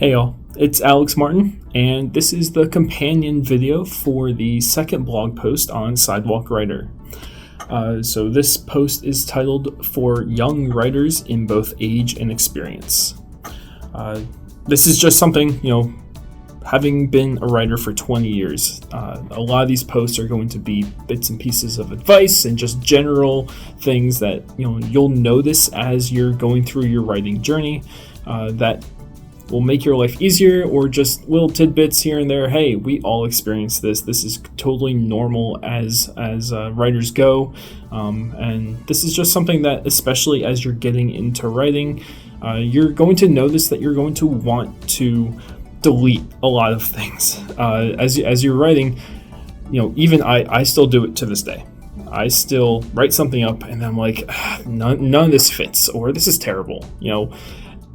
Hey y'all, it's Alex Martin, and this is the companion video for the second blog post on Sidewalk Writer. So this post is titled "For Young Writers in Both Age and Experience." This is just something, having been a writer for 20 years, a lot of these posts are going to be bits and pieces of advice and just general things that you'll notice as you're going through your writing journey that will make your life easier, or just little tidbits here and there. Hey, we all experience this. This is totally normal as writers go, and this is just something that, especially as you're getting into writing, you're going to notice that you're going to want to delete a lot of things as you're writing. Even I still do it to this day. I still write something up and I'm like, none of this fits, or this is terrible,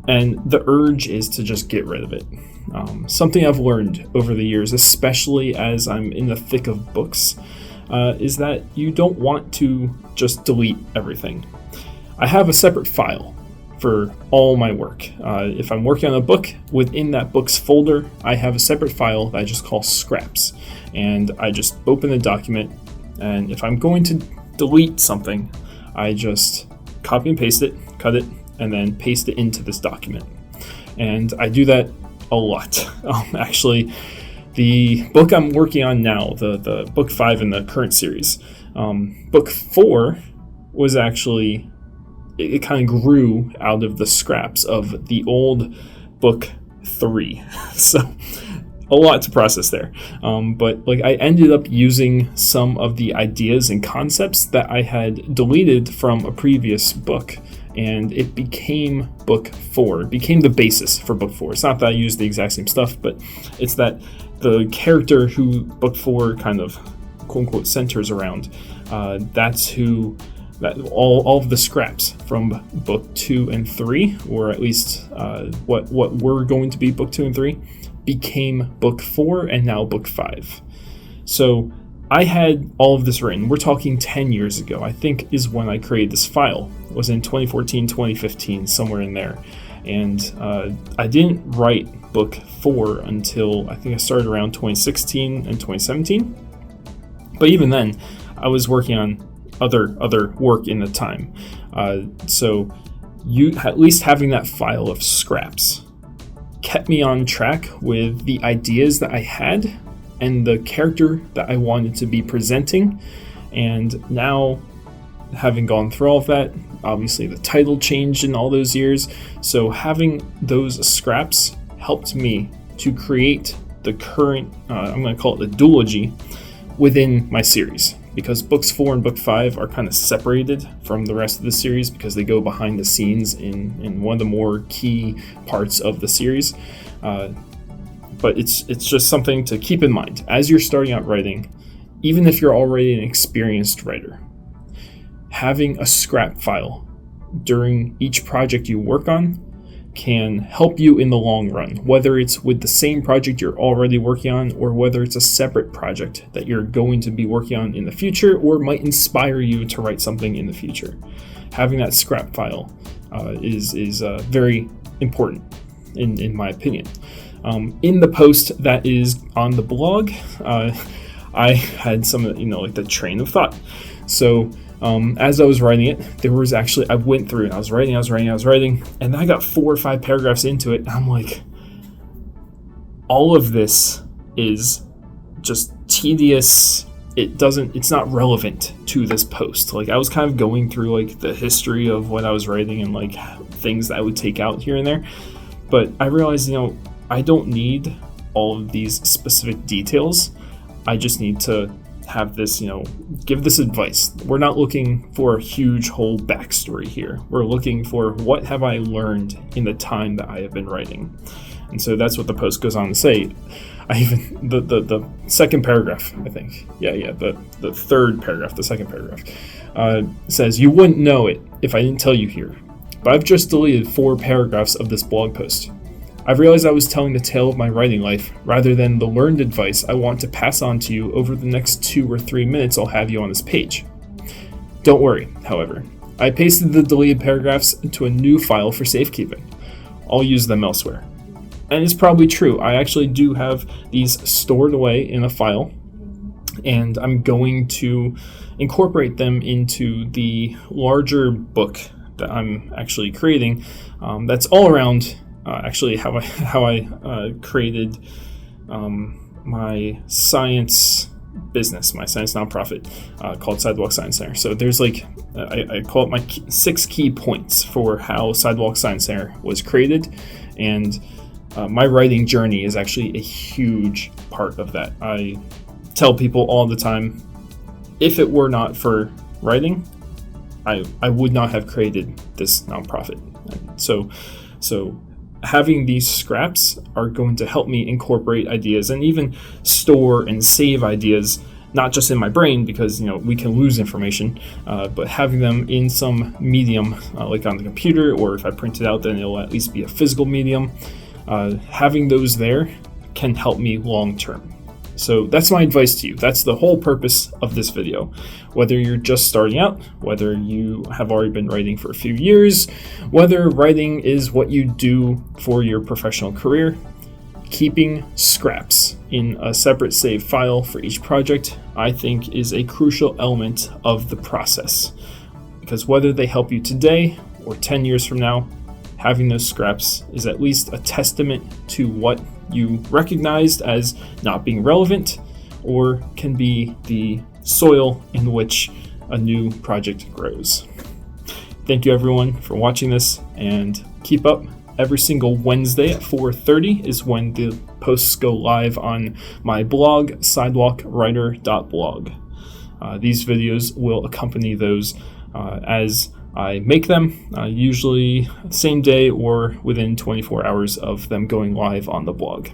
and the urge is to just get rid of it. Something I've learned over the years, especially as I'm in the thick of books, is that you don't want to just delete everything. I have a separate file for all my work. If I'm working on a book, within that book's folder, I have a separate file that I just call scraps. And I just open the document, and if I'm going to delete something, I just copy and paste it, cut it, and then paste it into this document. And I do that a lot. Actually, the book I'm working on now, the book 5 in the current series, book 4 was actually, it kind of grew out of the scraps of the old book 3. So a lot to process there. But I ended up using some of the ideas and concepts that I had deleted from a previous book, and it became book 4. It became the basis for book 4. It's not that I used the exact same stuff, but it's that the character who book 4 kind of quote-unquote centers around, that's who, that all of the scraps from book 2 and 3, or at least what were going to be book 2 and 3, became book 4 and now book 5. So I had all of this written. We're talking 10 years ago, I think, is when I created this file. It was in 2014, 2015, somewhere in there. And I didn't write book 4 until I think I started around 2016 and 2017. But even then, I was working on other work in the time. So you at least having that file of scraps kept me on track with the ideas that I had and the character that I wanted to be presenting. And now, having gone through all of that, obviously the title changed in all those years, so having those scraps helped me to create the current, I'm going to call it the duology, within my series. Because books 4 and book 5 are kind of separated from the rest of the series because they go behind the scenes in one of the more key parts of the series. But it's just something to keep in mind as you're starting out writing. Even if you're already an experienced writer, having a scrap file during each project you work on can help you in the long run, whether it's with the same project you're already working on, or whether it's a separate project that you're going to be working on in the future, or might inspire you to write something in the future. Having that scrap file is very important, in my opinion. In the post that is on the blog, I had some, the train of thought. So as I was writing it, there was actually, I went through and I was writing, and then I got 4 or 5 paragraphs into it, and I'm like, all of this is just tedious. It's not relevant to this post. I was kind of going through the history of what I was writing and things that I would take out here and there. But I realized, I don't need all of these specific details. I just need to have this, give this advice. We're not looking for a huge whole backstory here. We're looking for what have I learned in the time that I have been writing. And so that's what the post goes on to say. I even, the second paragraph, I think. The third paragraph, the second paragraph, says, "You wouldn't know it if I didn't tell you here, but I've just deleted 4 paragraphs of this blog post. I've realized I was telling the tale of my writing life rather than the learned advice I want to pass on to you over the next 2 or 3 minutes I'll have you on this page. Don't worry, however. I pasted the deleted paragraphs into a new file for safekeeping. I'll use them elsewhere. And it's probably true. I actually do have these stored away in a file, and I'm going to incorporate them into the larger book that I'm actually creating. That's all around actually how I created my science business, my science nonprofit called Sidewalk Science Center. So there's I call it my 6 key points for how Sidewalk Science Center was created, and my writing journey is actually a huge part of that. I tell people all the time, if it were not for writing, I would not have created this nonprofit. So having these scraps are going to help me incorporate ideas and even store and save ideas, not just in my brain, because we can lose information, but having them in some medium, like on the computer, or if I print it out, then it'll at least be a physical medium. Having those there can help me long term. So that's my advice to you. That's the whole purpose of this video. Whether you're just starting out, whether you have already been writing for a few years, whether writing is what you do for your professional career, keeping scraps in a separate save file for each project, I think, is a crucial element of the process. Because whether they help you today or 10 years from now, having those scraps is at least a testament to what you recognized as not being relevant, or can be the soil in which a new project grows. Thank you everyone for watching this, and keep up. Every single Wednesday at 4:30 is when the posts go live on my blog, sidewalkwriter.blog. These videos will accompany those as I make them, usually same day or within 24 hours of them going live on the blog.